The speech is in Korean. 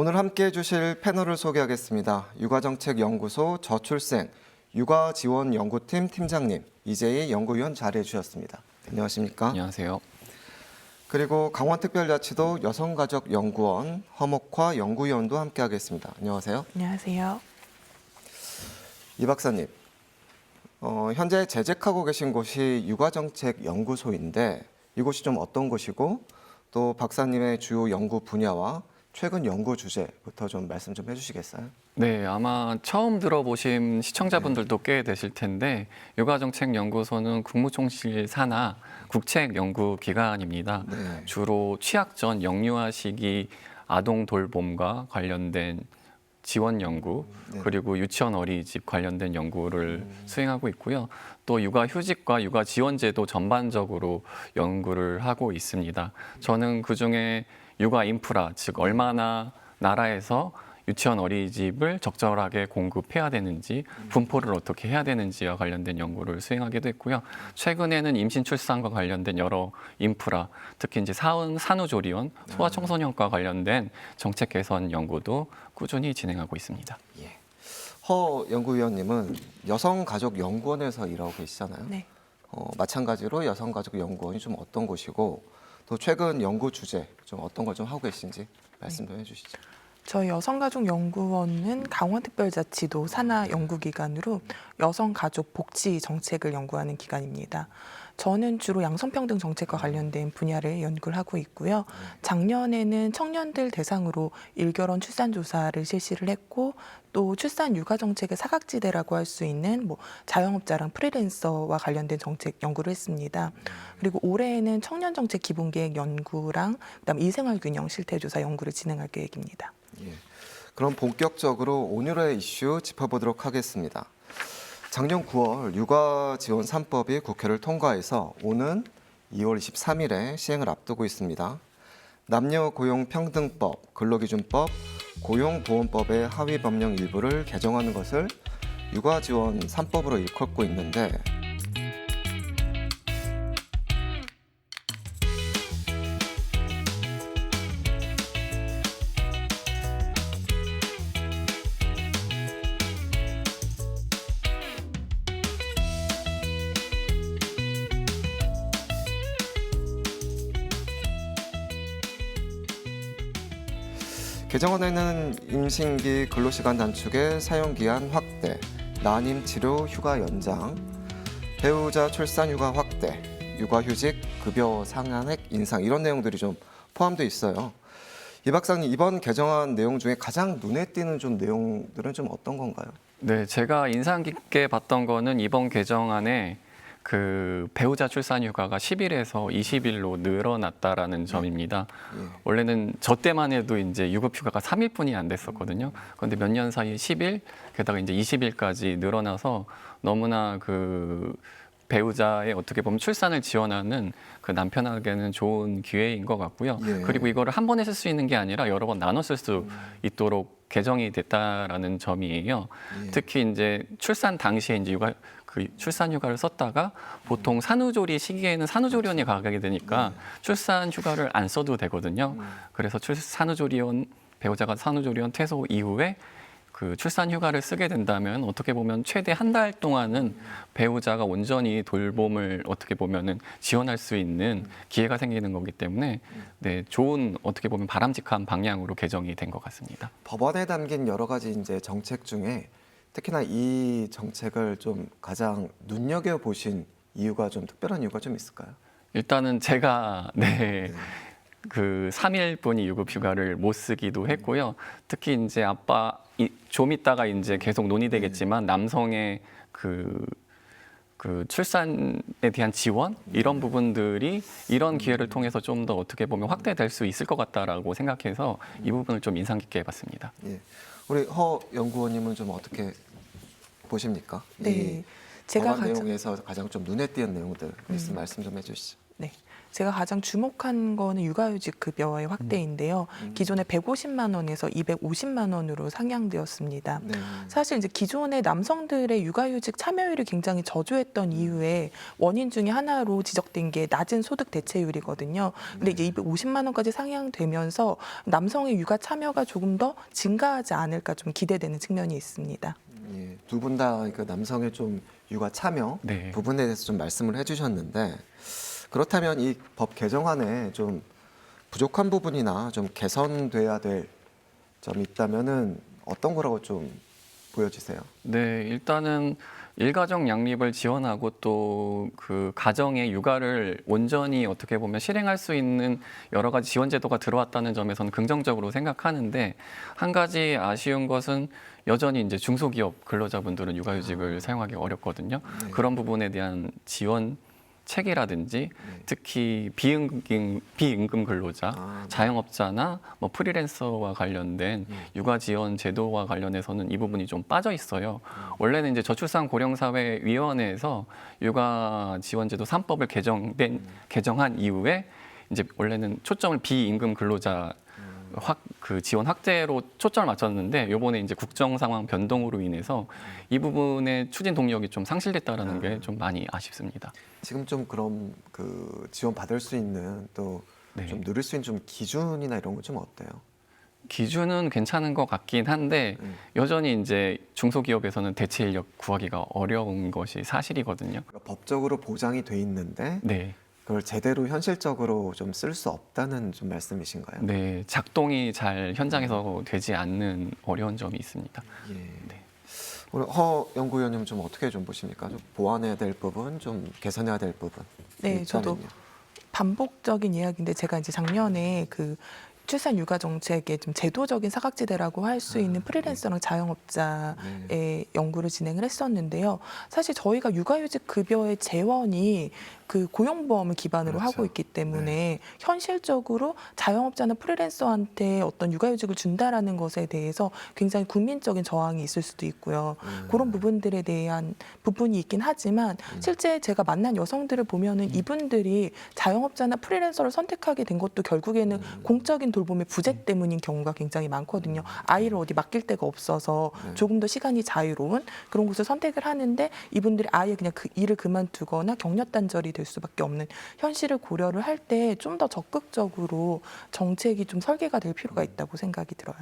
오늘 함께 해주실 패널을 소개하겠습니다. 육아정책연구소 저출생 육아지원연구팀 팀장님 이재희 연구위원 자리해 주셨습니다. 안녕하십니까? 안녕하세요. 그리고 강원특별자치도 여성가족연구원 허목화 연구위원도 함께하겠습니다. 안녕하세요. 안녕하세요. 이 박사님, 현재 재직하고 계신 곳이 육아정책연구소인데 이곳이 좀 어떤 곳이고 또 박사님의 주요 연구 분야와 최근 연구 주제부터 좀 말씀 좀 해주시겠어요? 네, 아마 처음 들어보신 시청자분들도 꽤 되실 텐데 육아정책연구소는 국무총실 산하 국책연구기관입니다. 네. 주로 취약 전 영유아 시기 아동 돌봄과 관련된 지원 연구, 네. 그리고 유치원 어린이집 관련된 연구를 수행하고 있고요. 또 육아휴직과 육아지원제도 전반적으로 연구를 하고 있습니다. 저는 그중에 육아 인프라, 즉 얼마나 나라에서 유치원 어린이집을 적절하게 공급해야 되는지, 분포를 어떻게 해야 되는지와 관련된 연구를 수행하기도 했고요. 최근에는 임신 출산과 관련된 여러 인프라, 특히 이제 산후조리원, 소아청소년과 관련된 정책 개선 연구도 꾸준히 진행하고 있습니다. 예. 허 연구위원님은 여성가족연구원에서 일하고 계시잖아요. 네. 마찬가지로 여성가족연구원이 좀 어떤 곳이고 또 최근 연구 주제 좀 어떤 걸 좀 하고 계신지 말씀 좀 해주시죠. 저희 여성가족연구원은 강원특별자치도 산하 연구기관으로 여성가족 복지 정책을 연구하는 기관입니다. 저는 주로 양성평등 정책과 관련된 분야를 연구를 하고 있고요. 작년에는 청년들 대상으로 일결혼 출산조사를 실시를 했고 또 출산 육아 정책의 사각지대라고 할 수 있는 자영업자랑 프리랜서와 관련된 정책 연구를 했습니다. 그리고 올해에는 청년 정책 기본계획 연구랑 그다음 이생활균형 실태조사 연구를 진행할 계획입니다. 예. 그럼 본격적으로 오늘의 이슈 짚어보도록 하겠습니다. 작년 9월 육아지원 3법이 국회를 통과해서 오는 2월 23일에 시행을 앞두고 있습니다. 남녀고용평등법, 근로기준법, 고용보험법의 하위 법령 일부를 개정하는 것을 육아지원 3법으로 일컫고 있는데 개정안에는 임신기 근로시간 단축의 사용기한 확대, 난임치료 휴가 연장, 배우자 출산 휴가 확대, 육아휴직 급여 상한액 인상 이런 내용들이 좀 포함되어 있어요. 이 박사님 이번 개정안 내용 중에 가장 눈에 띄는 좀 내용들은 좀 어떤 건가요? 네, 제가 인상 깊게 봤던 거는 이번 개정안에 그 배우자 출산 휴가가 10일에서 20일로 늘어났다라는 점입니다. 예. 원래는 저 때만 해도 이제 유급 휴가가 3일뿐이 안 됐었거든요. 그런데 몇 년 사이에 10일, 게다가 이제 20일까지 늘어나서 너무나 그 배우자의 어떻게 보면 출산을 지원하는 그 남편에게는 좋은 기회인 것 같고요. 예. 그리고 이거를 한 번에 쓸 수 있는 게 아니라 여러 번 나눠 쓸 수 있도록 개정이 됐다라는 점이에요. 예. 특히 이제 출산 당시에 이제 출산 휴가를 썼다가 보통 산후조리 시기에는 산후조리원이 가게 되니까 출산 휴가를 안 써도 되거든요. 그래서 산후조리원 배우자가 산후조리원 퇴소 이후에 그 출산 휴가를 쓰게 된다면 어떻게 보면 최대 한 달 동안은 배우자가 온전히 돌봄을 어떻게 보면은 지원할 수 있는 기회가 생기는 거기 때문에 네, 좋은 어떻게 보면 바람직한 방향으로 개정이 된 것 같습니다. 법안에 담긴 여러 가지 이제 정책 중에 특히나 이 정책을 좀 가장 눈여겨 보신 이유가 좀 특별한 이유가 좀 있을까요? 일단은 제가 그 3일분이 유급휴가를 못 쓰기도 했고요. 특히 이제 좀 이따가 이제 계속 논의되겠지만 남성의 그 출산에 대한 지원 이런 부분들이 이런 기회를 통해서 좀 더 어떻게 보면 확대될 수 있을 것 같다라고 생각해서 이 부분을 좀 인상 깊게 봤습니다. 예. 우리 허 연구원님은 좀 어떻게 보십니까? 네, 제가 법안 내용에서 가장 좀 눈에 띄는 내용들 말씀 좀 해주시죠. 네, 제가 가장 주목한 거는 육아휴직 급여의 확대인데요. 기존에 150만 원에서 250만 원으로 상향되었습니다. 네. 사실 이제 기존에 남성들의 육아휴직 참여율이 굉장히 저조했던 이유의 원인 중에 하나로 지적된 게 낮은 소득 대체율이거든요. 근데 이제 250만 원까지 상향되면서 남성의 육아 참여가 조금 더 증가하지 않을까 좀 기대되는 측면이 있습니다. 예, 두 분 다 그 남성의 좀 육아 참여 네. 부분에 대해서 좀 말씀을 해주셨는데 그렇다면 이 법 개정안에 좀 부족한 부분이나 좀 개선돼야 될 점이 있다면은 어떤 거라고 좀 보여지세요? 네, 일단은 일가정 양립을 지원하고 또 그 가정의 육아를 온전히 어떻게 보면 실행할 수 있는 여러 가지 지원 제도가 들어왔다는 점에서는 긍정적으로 생각하는데 한 가지 아쉬운 것은 여전히 이제 중소기업 근로자분들은 육아휴직을 사용하기 어렵거든요. 네. 그런 부분에 대한 지원 책이라든지 특히 비임금 근로자, 아, 네. 자영업자나 뭐 프리랜서와 관련된 육아 지원 제도와 관련해서는 이 부분이 좀 빠져 있어요. 원래는 이제 저출산 고령사회위원회에서 육아 지원 제도 3법을 개정한 이후에 이제 원래는 초점을 비임금 근로자 그 지원 확대로 초점을 맞췄는데 이번에 이제 국정 상황 변동으로 인해서 이 부분의 추진 동력이 좀 상실됐다라는 게 좀 많이 아쉽습니다. 지금 좀 그럼 그 지원 받을 수 있는 또 좀 네. 누릴 수 있는 좀 기준이나 이런 거 좀 어때요? 기준은 괜찮은 것 같긴 한데 여전히 이제 중소기업에서는 대체 인력 구하기가 어려운 것이 사실이거든요. 그러니까 법적으로 보장이 돼 있는데 네, 그걸 제대로 현실적으로 좀 쓸 수 없다는 좀 말씀이신가요? 네, 작동이 잘 현장에서 되지 않는 어려운 점이 있습니다. 예. 네. 오늘 허 연구위원님 좀 어떻게 좀 보십니까? 좀 보완해야 될 부분, 좀 개선해야 될 부분. 네, 저도 있다면요. 반복적인 이야기인데 제가 이제 작년에 그 출산 육아 정책의 좀 제도적인 사각지대라고 할 수 있는 프리랜서랑 자영업자의 연구를 진행을 했었는데요. 사실 저희가 육아휴직 급여의 재원이 그 고용보험을 기반으로 그렇죠. 하고 있기 때문에 현실적으로 자영업자나 프리랜서한테 어떤 육아휴직을 준다라는 것에 대해서 굉장히 국민적인 저항이 있을 수도 있고요. 그런 부분들에 대한 부분이 있긴 하지만 실제 제가 만난 여성들을 보면은 이분들이 자영업자나 프리랜서를 선택하게 된 것도 결국에는 공적인 돌봄의 부재 때문인 경우가 굉장히 많거든요. 아이를 어디 맡길 데가 없어서 조금 더 시간이 자유로운 그런 곳을 선택을 하는데 이분들이 아예 그냥 그 일을 그만두거나 경력 단절이 될 수밖에 없는 현실을 고려를 할 때 좀 더 적극적으로 정책이 좀 설계가 될 필요가 있다고 생각이 들어요.